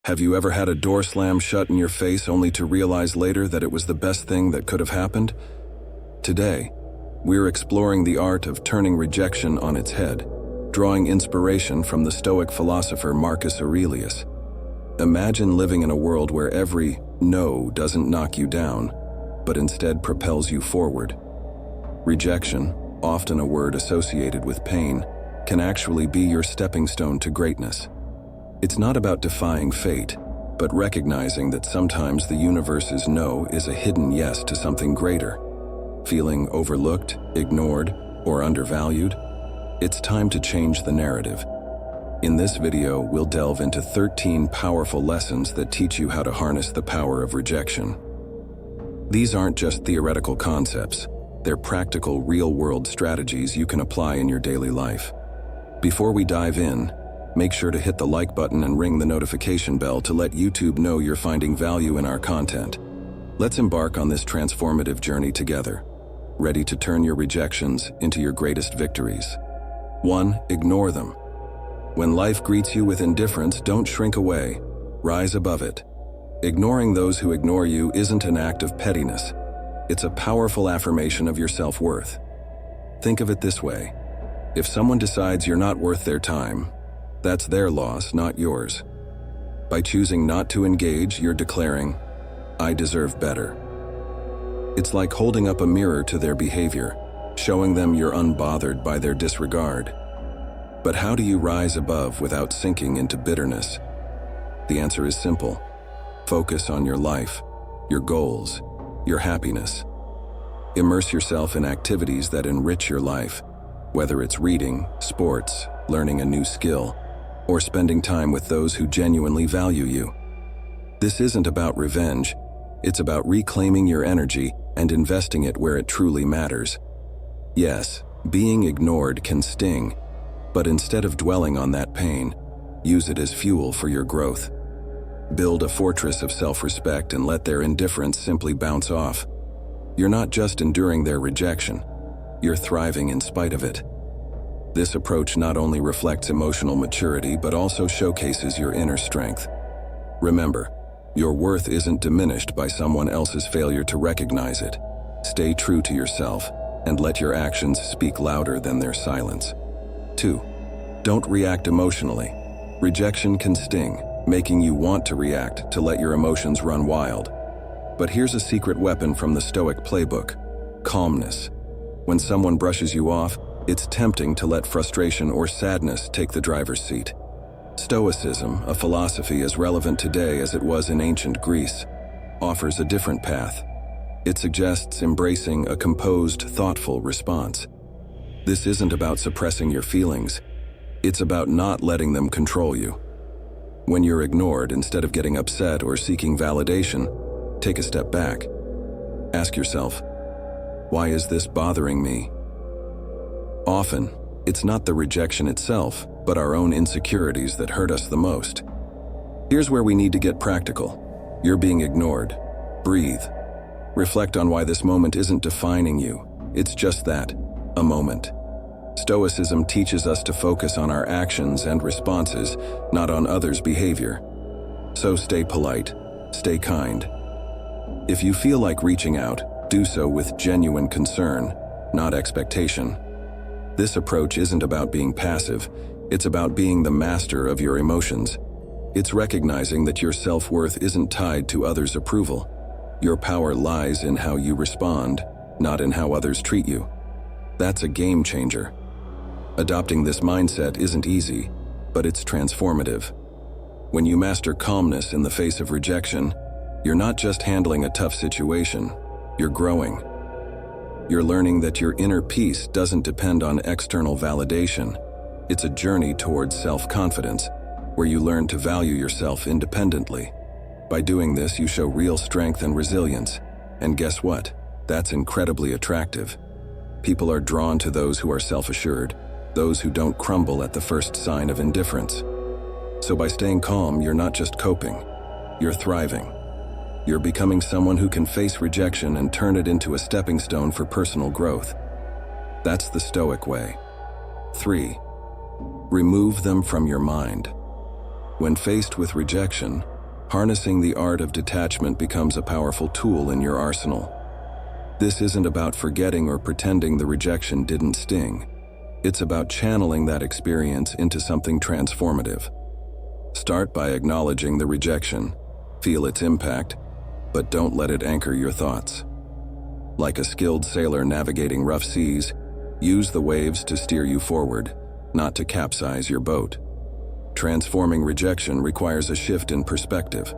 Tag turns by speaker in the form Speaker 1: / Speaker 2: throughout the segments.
Speaker 1: Have you ever had a door slam shut in your face only to realize later that it was the best thing that could have happened? Today, we're exploring the art of turning rejection on its head, drawing inspiration from the Stoic philosopher Marcus Aurelius. Imagine living in a world where every no doesn't knock you down, but instead propels you forward. Rejection, often a word associated with pain, can actually be your stepping stone to greatness. It's not about defying fate, but recognizing that sometimes the universe's no is a hidden yes to something greater. Feeling overlooked, ignored, or undervalued? It's time to change the narrative. In this video, we'll delve into 13 powerful lessons that teach you how to harness the power of rejection. These aren't just theoretical concepts, they're practical, real-world strategies you can apply in your daily life. Before we dive in, make sure to hit the like button and ring the notification bell to let YouTube know you're finding value in our content. Let's embark on this transformative journey together, ready to turn your rejections into your greatest victories. 1. Ignore them. When life greets you with indifference, don't shrink away. Rise above it. Ignoring those who ignore you isn't an act of pettiness. It's a powerful affirmation of your self-worth. Think of it this way. If someone decides you're not worth their time, that's their loss, not yours. By choosing not to engage, you're declaring, "I deserve better." It's like holding up a mirror to their behavior, showing them you're unbothered by their disregard. But how do you rise above without sinking into bitterness? The answer is simple. Focus on your life, your goals, your happiness. Immerse yourself in activities that enrich your life, whether it's reading, sports, learning a new skill, or spending time with those who genuinely value you. This isn't about revenge, it's about reclaiming your energy and investing it where it truly matters. Yes, being ignored can sting, but instead of dwelling on that pain, use it as fuel for your growth. Build a fortress of self-respect and let their indifference simply bounce off. You're not just enduring their rejection, you're thriving in spite of it. This approach not only reflects emotional maturity but also showcases your inner strength. Remember, your worth isn't diminished by someone else's failure to recognize it. Stay true to yourself and let your actions speak louder than their silence. 2. Don't react emotionally. Rejection can sting, making you want to react to let your emotions run wild. But here's a secret weapon from the Stoic playbook: calmness. When someone brushes you off, it's tempting to let frustration or sadness take the driver's seat. Stoicism, a philosophy as relevant today as it was in ancient Greece, offers a different path. It suggests embracing a composed, thoughtful response. This isn't about suppressing your feelings. It's about not letting them control you. When you're ignored, instead of getting upset or seeking validation, take a step back. Ask yourself, why is this bothering me? Often, it's not the rejection itself, but our own insecurities that hurt us the most. Here's where we need to get practical. You're being ignored. Breathe. Reflect on why this moment isn't defining you. It's just that, a moment. Stoicism teaches us to focus on our actions and responses, not on others' behavior. So stay polite, stay kind. If you feel like reaching out, do so with genuine concern, not expectation. This approach isn't about being passive, it's about being the master of your emotions. It's recognizing that your self-worth isn't tied to others' approval. Your power lies in how you respond, not in how others treat you. That's a game changer. Adopting this mindset isn't easy, but it's transformative. When you master calmness in the face of rejection, you're not just handling a tough situation, you're growing. You're learning that your inner peace doesn't depend on external validation. It's a journey towards self-confidence, where you learn to value yourself independently. By doing this, you show real strength and resilience. And guess what? That's incredibly attractive. People are drawn to those who are self-assured, those who don't crumble at the first sign of indifference. So by staying calm, you're not just coping, you're thriving. You're becoming someone who can face rejection and turn it into a stepping stone for personal growth. That's the Stoic way. 3. Remove them from your mind. When faced with rejection, Harnessing the art of detachment becomes a powerful tool in your arsenal. This isn't about forgetting or pretending the rejection didn't sting. It's about channeling that experience into something transformative. Start by acknowledging the rejection, feel its impact, but don't let it anchor your thoughts. Like a skilled sailor navigating rough seas, use the waves to steer you forward, not to capsize your boat. Transforming rejection requires a shift in perspective.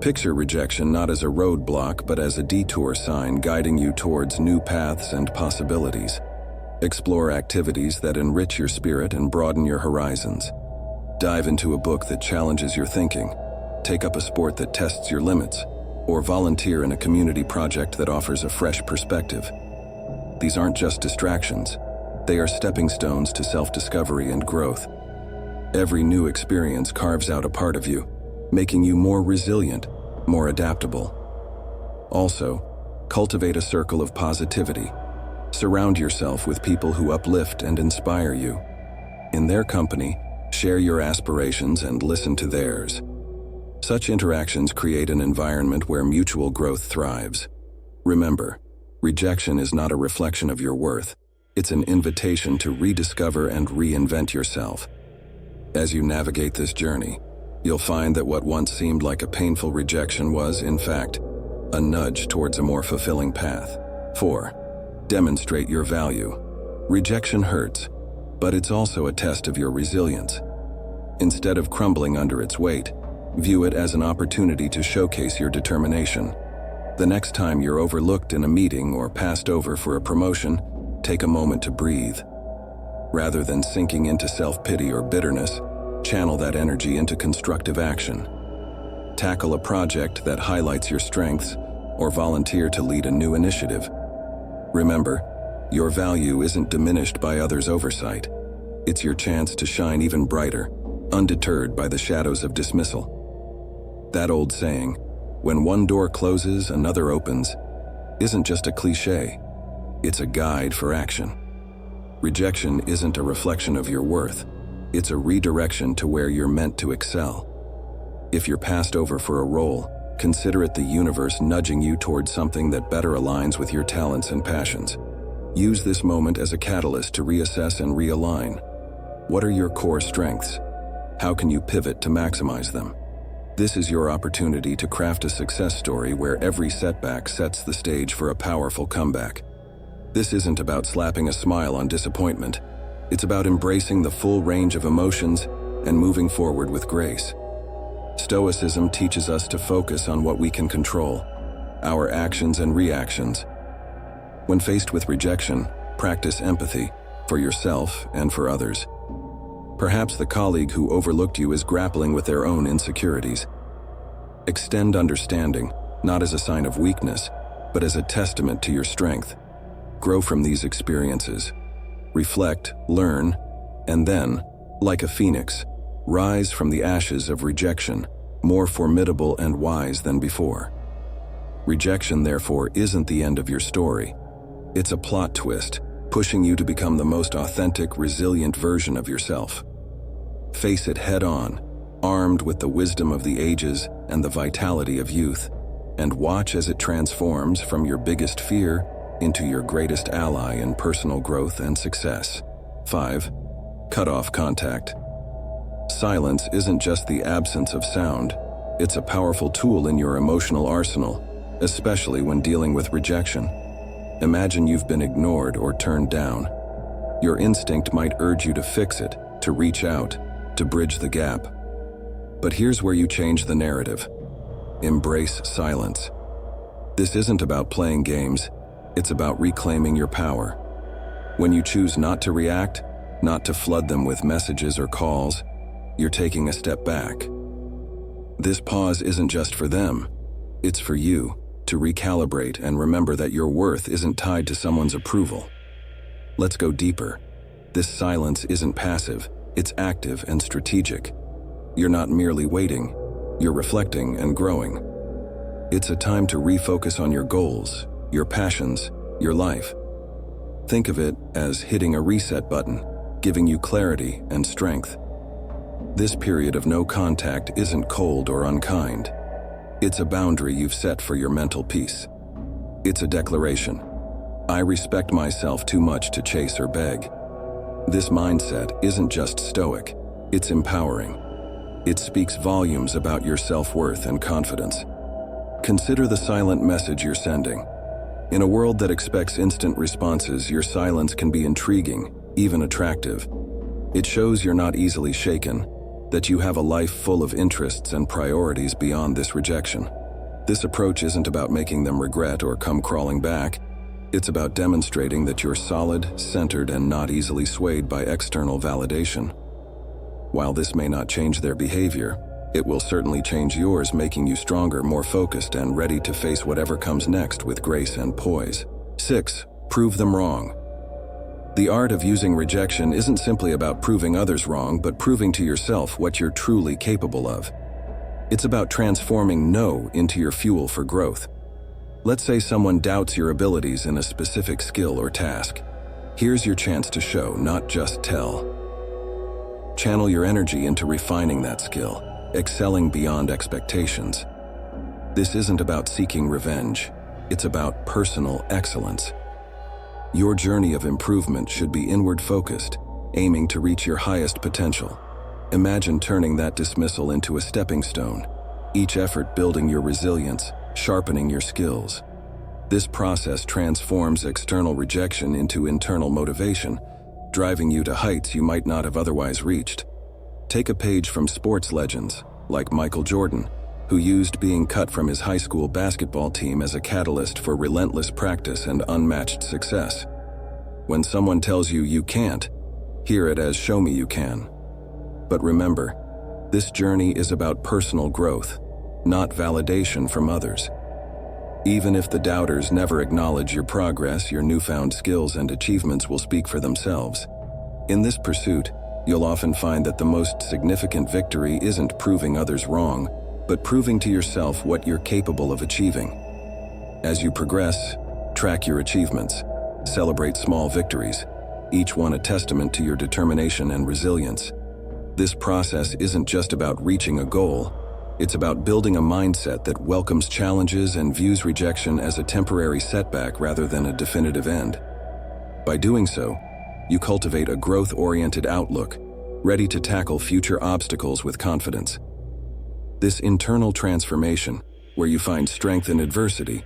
Speaker 1: Picture rejection not as a roadblock but as a detour sign guiding you towards new paths and possibilities. Explore activities that enrich your spirit and broaden your horizons. Dive into a book that challenges your thinking, take up a sport that tests your limits, or volunteer in a community project that offers a fresh perspective. These aren't just distractions, they are stepping stones to self-discovery and growth. Every new experience carves out a part of you, making you more resilient, more adaptable. Also, cultivate a circle of positivity. Surround yourself with people who uplift and inspire you. In their company, share your aspirations and listen to theirs. Such interactions create an environment where mutual growth thrives. Remember, rejection is not a reflection of your worth. It's an invitation to rediscover and reinvent yourself. As you navigate this journey, you'll find that what once seemed like a painful rejection was, in fact, a nudge towards a more fulfilling path. 4. Demonstrate your value. Rejection hurts, but it's also a test of your resilience. Instead of crumbling under its weight, view it as an opportunity to showcase your determination. The next time you're overlooked in a meeting or passed over for a promotion, take a moment to breathe. Rather than sinking into self-pity or bitterness, channel that energy into constructive action. Tackle a project that highlights your strengths or volunteer to lead a new initiative. Remember, your value isn't diminished by others' oversight. It's your chance to shine even brighter, undeterred by the shadows of dismissal. That old saying, "When one door closes, another opens," isn't just a cliche. It's a guide for action. Rejection isn't a reflection of your worth. It's a redirection to where you're meant to excel. If you're passed over for a role, consider it the universe nudging you towards something that better aligns with your talents and passions. Use this moment as a catalyst to reassess and realign. What are your core strengths? How can you pivot to maximize them? This is your opportunity to craft a success story where every setback sets the stage for a powerful comeback. This isn't about slapping a smile on disappointment. It's about embracing the full range of emotions and moving forward with grace. Stoicism teaches us to focus on what we can control, our actions and reactions. When faced with rejection, practice empathy for yourself and for others. Perhaps the colleague who overlooked you is grappling with their own insecurities. Extend understanding, not as a sign of weakness, but as a testament to your strength. Grow from these experiences. Reflect, learn, and then, like a phoenix, rise from the ashes of rejection, more formidable and wise than before. Rejection, therefore, isn't the end of your story. It's a plot twist, pushing you to become the most authentic, resilient version of yourself. Face it head-on, armed with the wisdom of the ages and the vitality of youth, and watch as it transforms from your biggest fear into your greatest ally in personal growth and success. 5. Cut off contact. Silence isn't just the absence of sound. It's a powerful tool in your emotional arsenal, especially when dealing with rejection. Imagine you've been ignored or turned down. Your instinct might urge you to fix it, to reach out, to bridge the gap. But here's where you change the narrative. Embrace silence. This isn't about playing games. It's about reclaiming your power. When you choose not to react, not to flood them with messages or calls, you're taking a step back. This pause isn't just for them. It's for you to recalibrate and remember that your worth isn't tied to someone's approval. Let's go deeper. This silence isn't passive, it's active and strategic. You're not merely waiting, you're reflecting and growing. It's a time to refocus on your goals, your passions, your life. Think of it as hitting a reset button, giving you clarity and strength. This period of no contact isn't cold or unkind. It's a boundary you've set for your mental peace. It's a declaration. I respect myself too much to chase or beg. This mindset isn't just stoic, it's empowering. It speaks volumes about your self-worth and confidence. Consider the silent message you're sending. In a world that expects instant responses, your silence can be intriguing, even attractive. It shows you're not easily shaken, that you have a life full of interests and priorities beyond this rejection. This approach isn't about making them regret or come crawling back. It's about demonstrating that you're solid, centered, and not easily swayed by external validation. While this may not change their behavior, it will certainly change yours, making you stronger, more focused, and ready to face whatever comes next with grace and poise. 6. Prove them wrong. The art of using rejection isn't simply about proving others wrong, but proving to yourself what you're truly capable of. It's about transforming no into your fuel for growth. Let's say someone doubts your abilities in a specific skill or task. Here's your chance to show, not just tell. Channel your energy into refining that skill, excelling beyond expectations. This isn't about seeking revenge. It's about personal excellence. Your journey of improvement should be inward-focused, aiming to reach your highest potential. Imagine turning that dismissal into a stepping stone, each effort building your resilience, sharpening your skills. This process transforms external rejection into internal motivation, driving you to heights you might not have otherwise reached. Take a page from sports legends, like Michael Jordan, who used being cut from his high school basketball team as a catalyst for relentless practice and unmatched success. When someone tells you you can't, hear it as "show me you can." But remember, this journey is about personal growth, not validation from others. Even if the doubters never acknowledge your progress, your newfound skills and achievements will speak for themselves. In this pursuit, you'll often find that the most significant victory isn't proving others wrong, but proving to yourself what you're capable of achieving. As you progress, track your achievements, celebrate small victories, each one a testament to your determination and resilience. This process isn't just about reaching a goal. It's about building a mindset that welcomes challenges and views rejection as a temporary setback rather than a definitive end. By doing so, you cultivate a growth-oriented outlook, ready to tackle future obstacles with confidence. This internal transformation, where you find strength in adversity,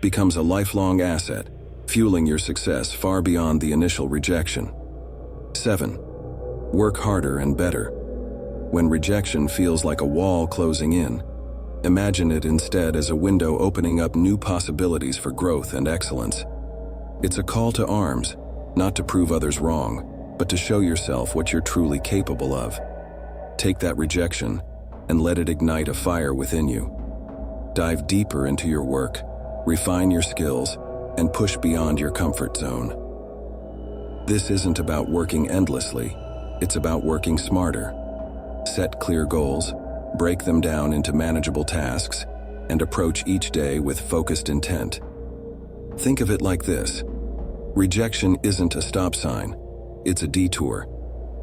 Speaker 1: becomes a lifelong asset, fueling your success far beyond the initial rejection. 7. Work harder and better. When rejection feels like a wall closing in, imagine it instead as a window opening up new possibilities for growth and excellence. It's a call to arms, not to prove others wrong, but to show yourself what you're truly capable of. Take that rejection and let it ignite a fire within you. Dive deeper into your work, refine your skills, and push beyond your comfort zone. This isn't about working endlessly, it's about working smarter. Set clear goals, break them down into manageable tasks, and approach each day with focused intent. Think of it like this. Rejection isn't a stop sign, it's a detour.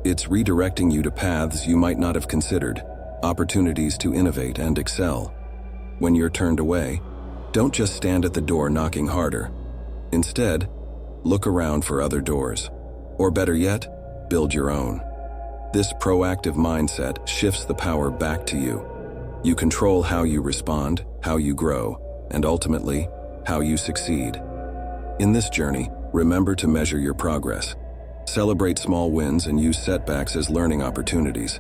Speaker 1: It's redirecting you to paths you might not have considered, opportunities to innovate and excel. When you're turned away, don't just stand at the door knocking harder. Instead, look around for other doors. Or better yet, build your own. This proactive mindset shifts the power back to you. You control how you respond, how you grow, and ultimately, how you succeed. In this journey, remember to measure your progress. Celebrate small wins and use setbacks as learning opportunities.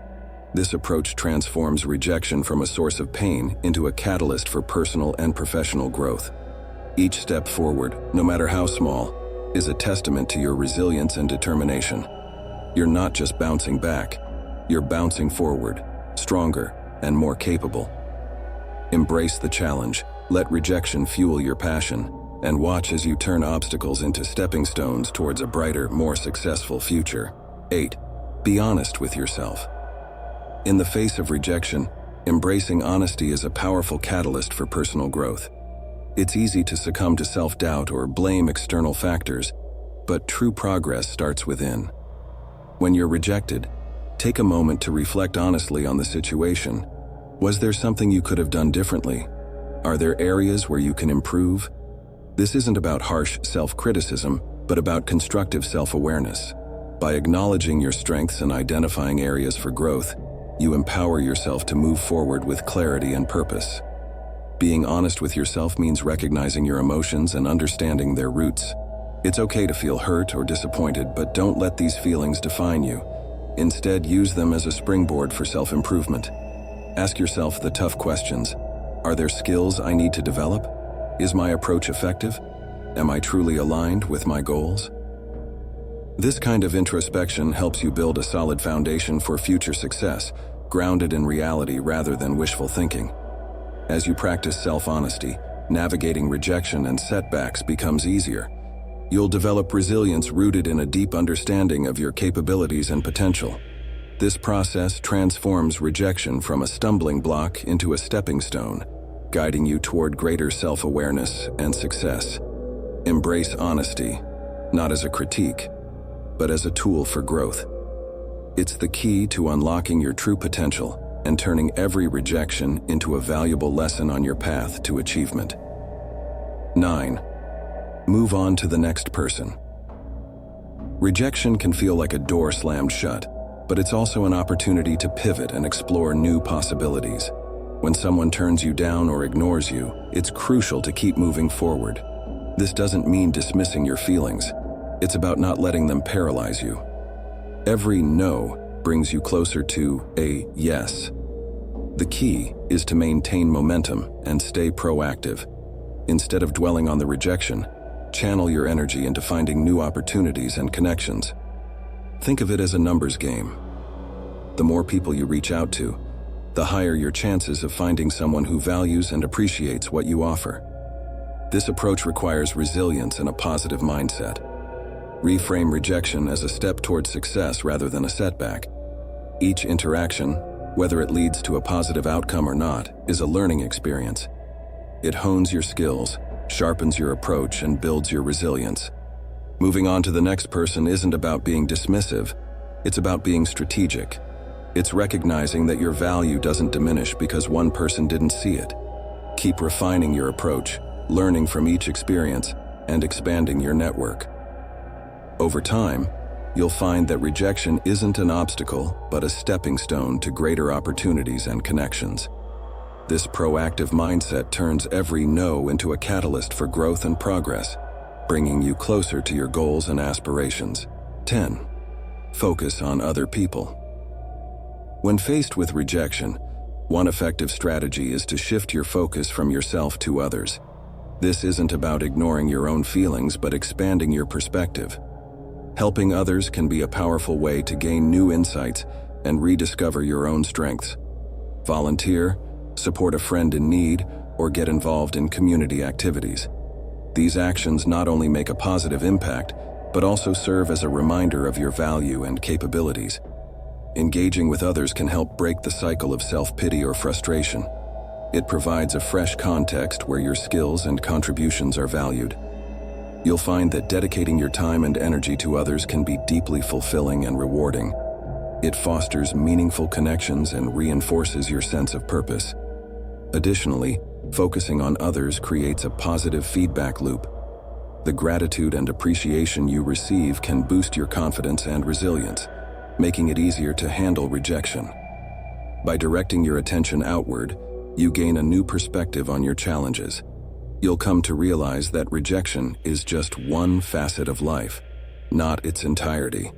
Speaker 1: This approach transforms rejection from a source of pain into a catalyst for personal and professional growth. Each step forward, no matter how small, is a testament to your resilience and determination. You're not just bouncing back, you're bouncing forward, stronger and more capable. Embrace the challenge, let rejection fuel your passion, and watch as you turn obstacles into stepping stones towards a brighter, more successful future. 8. Be honest with yourself. In the face of rejection, embracing honesty is a powerful catalyst for personal growth. It's easy to succumb to self-doubt or blame external factors, but true progress starts within. When you're rejected, Take a moment to reflect honestly on the situation. Was there something you could have done differently? Are there areas where you can improve? This isn't about harsh self-criticism, but about constructive self-awareness. By acknowledging your strengths and identifying areas for growth, you empower yourself to move forward with clarity and purpose. Being honest with yourself means recognizing your emotions and understanding their roots. It's okay to feel hurt or disappointed, but don't let these feelings define you. Instead, use them as a springboard for self-improvement. Ask yourself the tough questions. Are there skills I need to develop? Is my approach effective? Am I truly aligned with my goals? This kind of introspection helps you build a solid foundation for future success, grounded in reality rather than wishful thinking. As you practice self-honesty, navigating rejection and setbacks becomes easier. You'll develop resilience rooted in a deep understanding of your capabilities and potential. This process transforms rejection from a stumbling block into a stepping stone, guiding you toward greater self-awareness and success. Embrace honesty, not as a critique, but as a tool for growth. It's the key to unlocking your true potential and turning every rejection into a valuable lesson on your path to achievement. 9. Move on to the next person. Rejection can feel like a door slammed shut, but it's also an opportunity to pivot and explore new possibilities. When someone turns you down or ignores you, it's crucial to keep moving forward. This doesn't mean dismissing your feelings. It's about not letting them paralyze you. Every no brings you closer to a yes. The key is to maintain momentum and stay proactive. Instead of dwelling on the rejection, channel your energy into finding new opportunities and connections. Think of it as a numbers game. The more people you reach out to, the higher your chances of finding someone who values and appreciates what you offer. This approach requires resilience and a positive mindset. Reframe rejection as a step towards success rather than a setback. Each interaction, whether it leads to a positive outcome or not, is a learning experience. It hones your skills, sharpens your approach, and builds your resilience. Moving on to the next person isn't about being dismissive, it's about being strategic. It's recognizing that your value doesn't diminish because one person didn't see it. Keep refining your approach, learning from each experience, and expanding your network. Over time, you'll find that rejection isn't an obstacle, but a stepping stone to greater opportunities and connections. This proactive mindset turns every no into a catalyst for growth and progress, bringing you closer to your goals and aspirations. 10. Focus on other people. When faced with rejection, one effective strategy is to shift your focus from yourself to others. This isn't about ignoring your own feelings, but expanding your perspective. Helping others can be a powerful way to gain new insights and rediscover your own strengths. Volunteer, support a friend in need, or get involved in community activities. These actions not only make a positive impact, but also serve as a reminder of your value and capabilities. Engaging with others can help break the cycle of self-pity or frustration. It provides a fresh context where your skills and contributions are valued. You'll find that dedicating your time and energy to others can be deeply fulfilling and rewarding. It fosters meaningful connections and reinforces your sense of purpose. Additionally, focusing on others creates a positive feedback loop. The gratitude and appreciation you receive can boost your confidence and resilience, making it easier to handle rejection. By directing your attention outward, you gain a new perspective on your challenges. You'll come to realize that rejection is just one facet of life, not its entirety.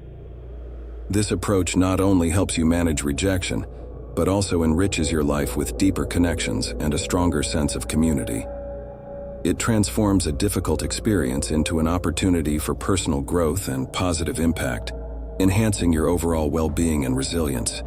Speaker 1: This approach not only helps you manage rejection, but also enriches your life with deeper connections and a stronger sense of community. It transforms a difficult experience into an opportunity for personal growth and positive impact, enhancing your overall well-being and resilience.